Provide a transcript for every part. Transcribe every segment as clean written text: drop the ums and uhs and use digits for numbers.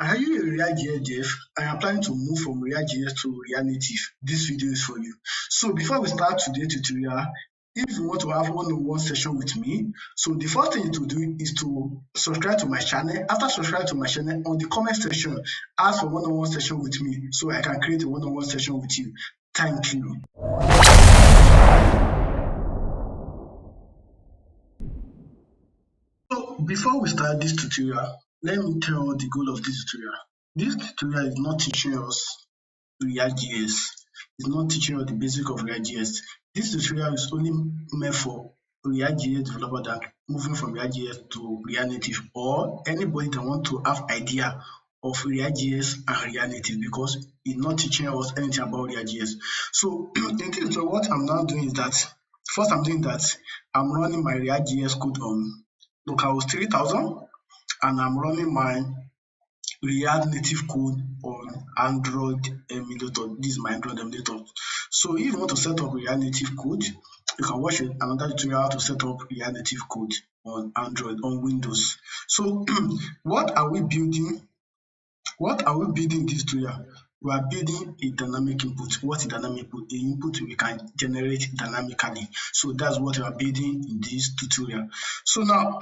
Are you a React.js dev? I am planning to move from React.js to React Native. This video is for you. So before we start today's tutorial, if you want to have one-on-one session with me, so the first thing to do is to subscribe to my channel. After subscribing to my channel, on the comment section, ask for one-on-one session with me so I can create a one-on-one session with you. Thank you. So before we start this tutorial, let me tell you the goal of this tutorial. This tutorial is not teaching us React.js. It's not teaching us the basic of React.js. This tutorial is only meant for React.js developer that moving from React.js to React Native, or anybody that want to have idea of React.js and React Native, because it's not teaching us anything about React.js. So in this tutorial, what I'm now doing is that first I'm running my React.js code on localhost 3000, and I'm running my React Native code on Android emulator. This is my Android emulator. So if you want to set up React Native code, you can watch another tutorial how to set up React Native code on Android, on Windows. So what are we building? What are we building in this tutorial? We are building a dynamic input. What is dynamic input? An input we can generate dynamically. So that's what we are building in this tutorial. So now,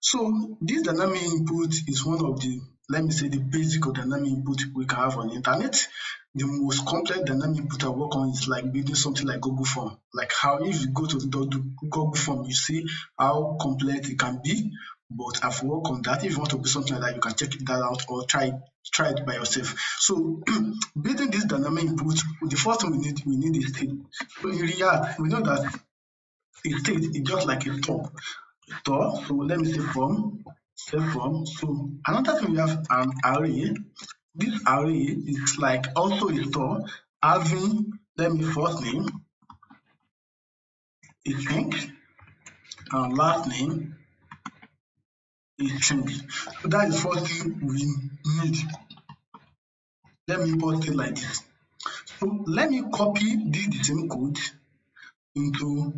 so this dynamic input is one of the, let me say, the basic of dynamic input we can have on the internet. The most complex dynamic input I work on is like building something like Google Form. Like how if you go to the Google Form, you see how complex it can be. But I've worked on that. If you want to do something like that, you can check that out or try it by yourself. So building this dynamic input, the first thing we need is state. So in React, we know that a state is just like a store. So let me say form, set form. So another thing we have an array. This array is like also a store having, let me first name, a string, and last name is string. So that is the first thing we need. Let me import it like this. So let me copy the same code into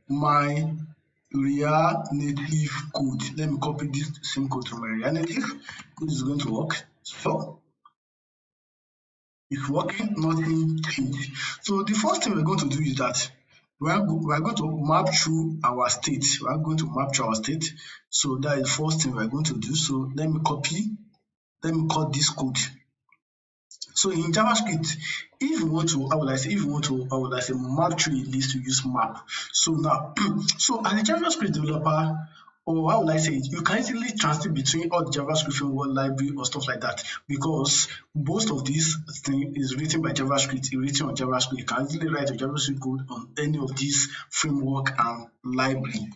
my React Native code. Let me copy this same code to my React Native. This is going to work. So it's working, nothing changed. So the first thing we're going to do is that we are going to map through our state. We are going to map through our state. So that is the first thing we're going to do. So let me cut this code. So in JavaScript, if you want to, map through a list, you use map. So now, so as a JavaScript developer, or how would I say it, you can easily translate between all the JavaScript framework library or stuff like that, because most of this thing is written by JavaScript, it's written on JavaScript. You can easily write a JavaScript code on any of these framework and library.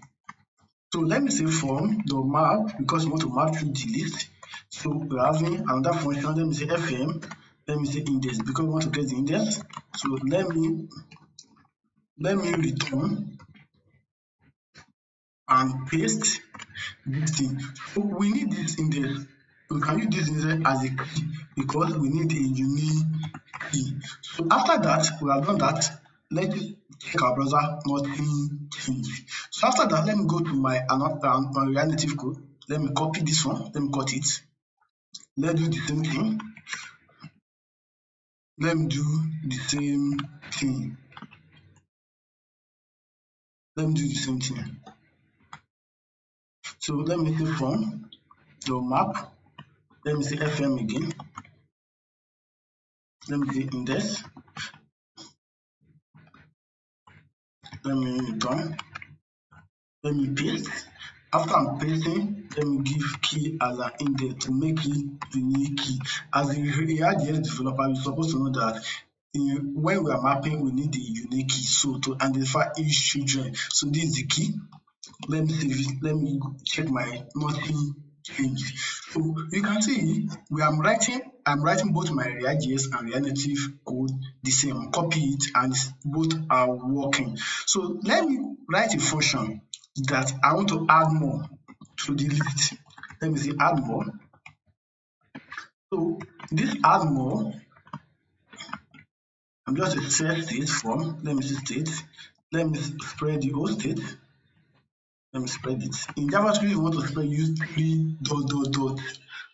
So let me say from the map, because you want to map through the list. So we're having another function, let me say fm, let me say index, because we want to get the index. So let me return and paste this thing. So we need this index. We can use this index as a key because we need a unique key. So after that, we have done that. Let's check our browser, nothing changed. So after that, let me go to my React Native code. Let me copy this one, let me cut it. Let's do the same thing. Let me do the same thing. Let me do the same thing. So let me say from the map, let me say fm again. Let me say index. Let me return. Let me paste. After I'm pasting, let me give key as an index to make it unique key. As a React.js developer, you're supposed to know that when we are mapping, we need the unique key. So to identify each children. So this is the key. Let me save it. Let me check my nothing changed. So you can see I'm writing both my React.js and React Native code the same. Copy it and both are working. So let me write a function that I want to add more to the list. Let me say add more. So this add more, I'm just a set state from, let me see state. Let me spread the whole state. Let me spread it. In JavaScript, you want to spread, use 3 ...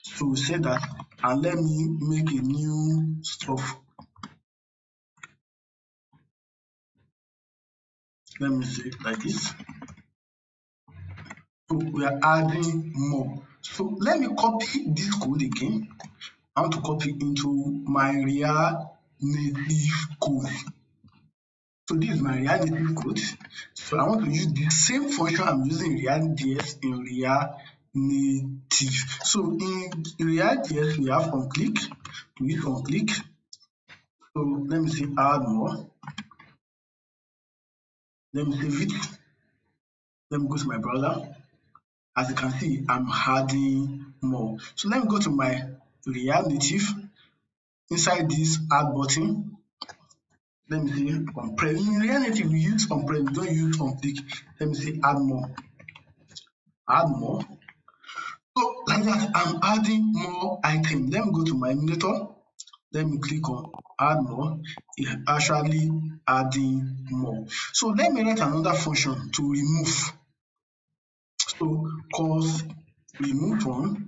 So we say that and let me make a new stuff. Let me say like this. So we are adding more. So let me copy this code again. I want to copy into my React Native code. So this is my React Native code. So I want to use the same function I'm using in React.js in React Native. So in React.js we have on click. We use on click. So let me say add more. Let me save it. Let me go to my browser. As you can see, I'm adding more. So let me go to my React Native. Inside this add button, let me say on-prem. In React Native, we use on-prem, we don't use on-click. Let me say add more. Add more. So like that, I'm adding more items. Let me go to my emulator. Let me click on add more. It's actually adding more. So let me write another function to remove. So cause remove from.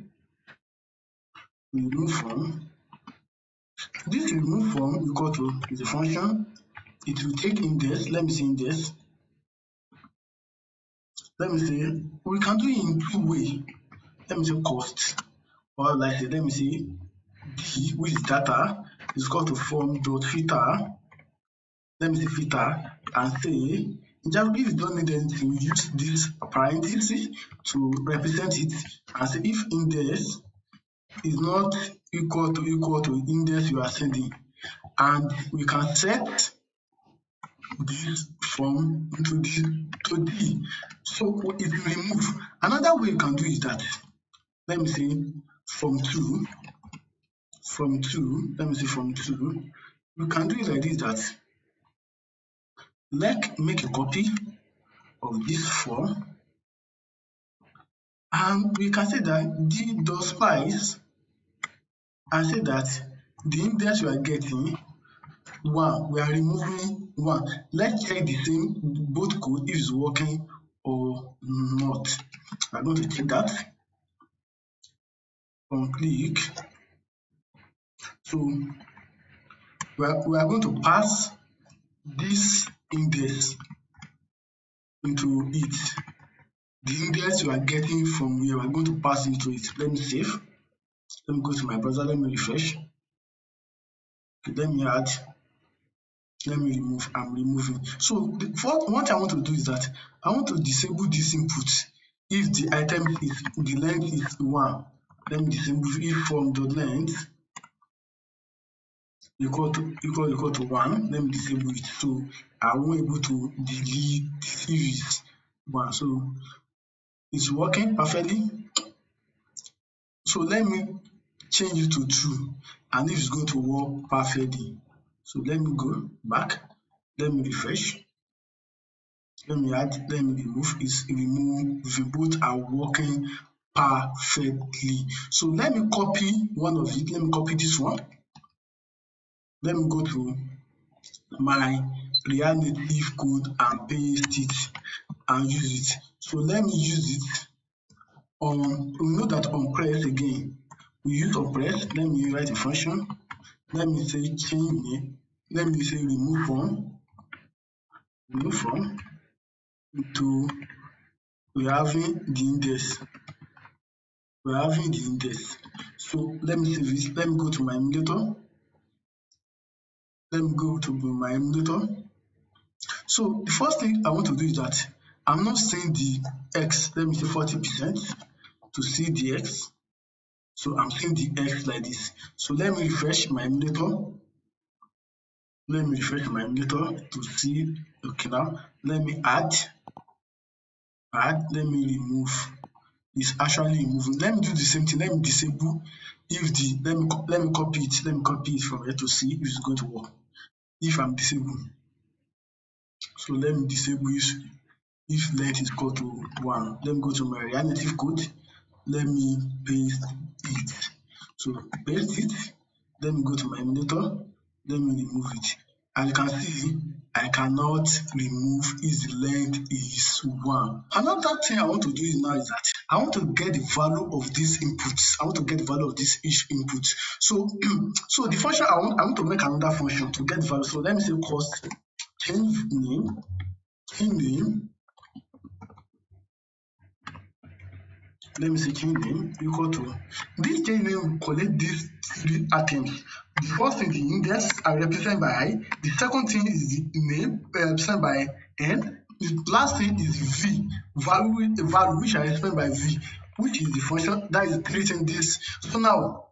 This remove from equal to is a function. It will take index. Let me say index. Let me say we can do it in two ways. Let me say cost, or like let me say d, which is data, is equal to form dot filter. Let me say filter and say just if you don't need anything, use this parenthesis to represent it and say if index is not equal to index you are sending, and we can set this from into this to d. So it will remove. Another way you can do is that let me say from two, let me say from two, you can do it like this, that like make a copy of this form, and we can say that d dot splice and say that the index you are getting one, we are removing one. Let's check the same both code if it's working or not. I'm going to check that on click. So we are going to pass this index into it. The index you are getting from where we are going to pass into it. Let me save. Let me go to my browser. Let me refresh. Okay, let me add. Let me remove. I'm removing. So what I want to do is that I want to disable this input. If the item is the length is 1, let me disable. If from the length equal to 1, let me disable it. So I won't able to delete if it's 1. So it's working perfectly. So let me change it to 2, and if it's going to work perfectly. So let me go back. Let me refresh. Let me add. Let me remove. It's removed. Both are working perfectly. So let me copy one of it. Let me copy this one. Let me go to my React Native code and paste it and use it. So let me use it on, we know that on press again, we use on press. Let me write a function. Let me say change name. Let me say remove from to we having the index. We're having the index. So let me save this. Let me go to my emulator. So the first thing I want to do is that I'm not seeing the x. Let me say 40% to see the x. So I'm seeing the x like this. So let me refresh my emulator. To see. Okay, now let me add. Let me remove. It's actually removing. Let me do the same thing. Let me disable. If the let me copy it from here to see if it's going to work. If I'm disabled, so let me disable if length is equal to 1. Let me go to my React Native code. Let me paste it. So paste it. Let me go to my emulator. Let me remove it. As you can see, I cannot remove if the length is 1. Another thing I want to do now is that I want to get the value of these inputs. I want to get the value of this each input. So, so the function I want to make another function to get the value. So let me say cost change name, let me say change name equal to this change name will collect these 3 items. The first thing, the index are represented by I. The second thing is the name represented by N. The last thing is V, value which are represented by V, which is the function that is creating this. So now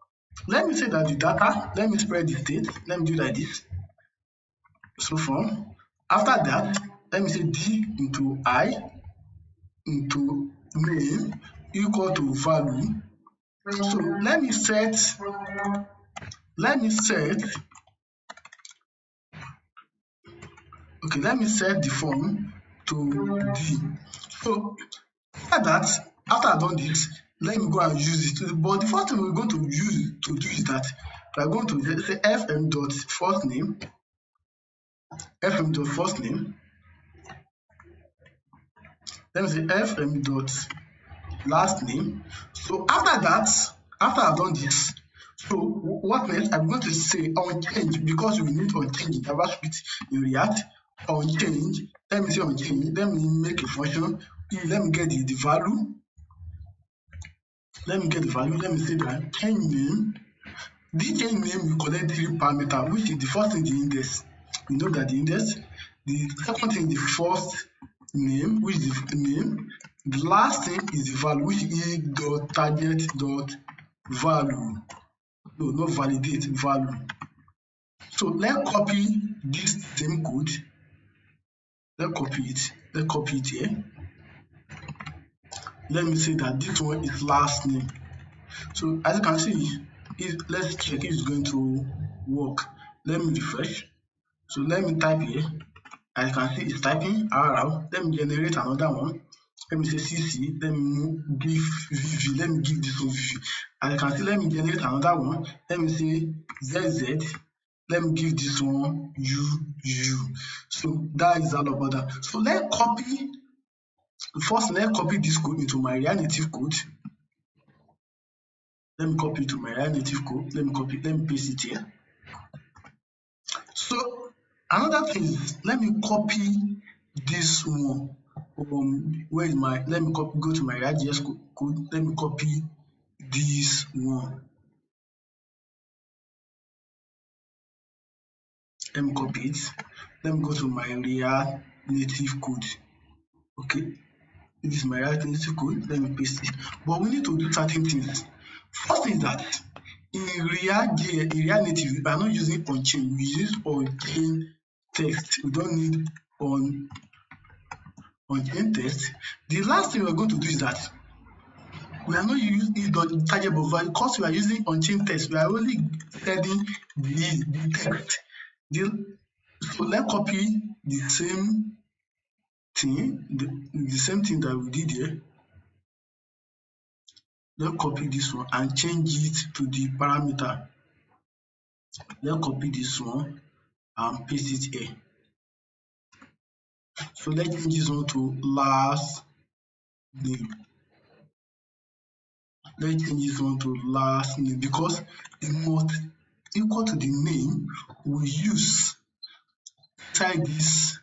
let me say that the data, let me spread the state, let me do like this. So from after that, let me say D into I into name equal to value. So let me set the form to D. So after I've done this, let me go and use it. But the first thing we're going to use to do is that we're going to say fm dot first name, let me say fm dot last name. So after I've done this, so what next? I'm going to say unchange, because we need unchange in JavaScript in React. Unchange, let me say unchange, let me make a function, let me get the value. Let me say that change name. This change name will collect 3 parameters, which is the first thing, the index. We know that the index. The second thing, the first name, which is the name. The last thing is the value, which is e.target.value. No, not validate, value. So let's copy this same code. Let's copy it here. Let me say that this one is last name. So as you can see, let's check if it's going to work. Let me refresh. So let me type here. As you can see, it's typing around. Let me generate another one. Let me say CC. Let me give VV. Let me give this one VV. As you can see, let me generate another one. Let me say ZZ. Let me give this one UU. So that is all about that. So let's copy this code into my React Native code. Let me copy it to my React Native code. Let me paste it here. So another thing is, let me copy this one. Where is my, let me go to my React.js code. Let me copy this one. Let me copy it. Let me go to my React Native code. Okay, this is my React Native code. Let me paste it. But we need to do certain things. First thing is that in React Native, we are not using on-chain. We use on-chain text. We don't need on-chain text. The last thing we're going to do is that we are not using targetable value, because we are using on-chain text. We are only setting the text. So let's copy the same thing, the same thing that we did here. Let's copy this one and change it to the parameter. Let's copy this one and paste it here. So let's change this one to last name. Let's change this one to last name, because it must equal to the name we use inside this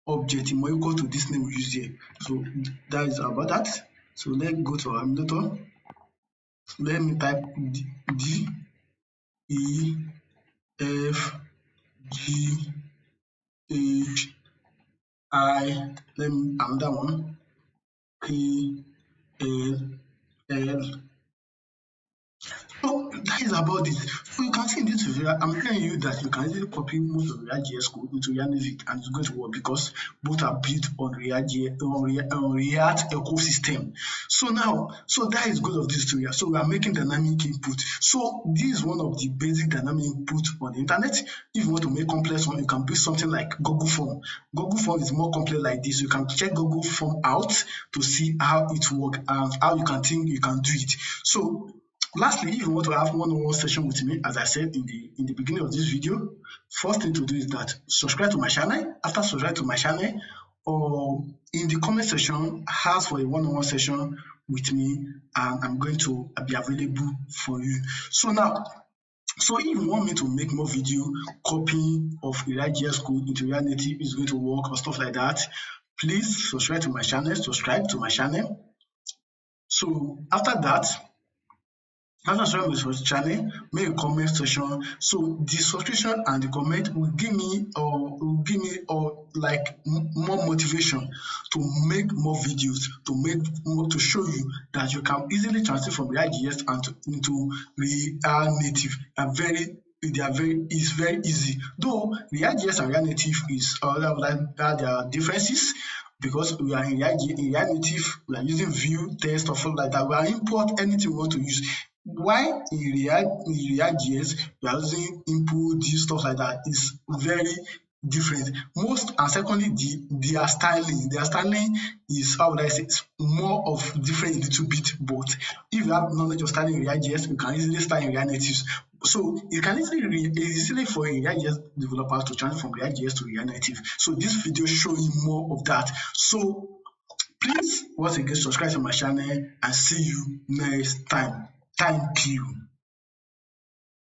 object. It must equal to this name we use here. So that is about that. So let's go to our annotator. Let me type D E F G H I. Let me another one. K L L. So that is about this. So you can see in this tutorial, I'm telling you that you can easily copy most of React.js code into React Native, and it's going to work because both are built on React ecosystem. So now, that is good of this tutorial. So we are making dynamic input. So this is one of the basic dynamic input on the internet. If you want to make complex one, you can build something like Google Form. Google Form is more complex like this. You can check Google Form out to see how it works and how you can think you can do it. So Lastly, if you want to have one-on-one session with me, as I said in the beginning of this video, first thing to do is that subscribe to my channel. After subscribe to my channel, or in the comment section, ask for a one-on-one session with me, and I'm going to be available for you. So if you want me to make more video, copying of React.js code into React Native is going to work or stuff like that, please subscribe to my channel. So after subscribing to my channel, make a comment section. So the subscription and the comment will give me like more motivation to make more videos, to show you that you can easily transition from React.js into React Native. It's very easy. Though React.js and React Native is there are differences, because we are in React Native, we are using view, text, or something like that. We are import anything we want to use. Why in React.js we are using input, this stuff like that is very different. Most and secondly, their styling is, how would I say, it's more of different a little bit, but if you have knowledge of styling in React.js, you can easily style in React Native. So it can easily for a React.js developer to transfer from React.js to React Native. So this video showing more of that. So please once again subscribe to my channel and see you next time. Thank you.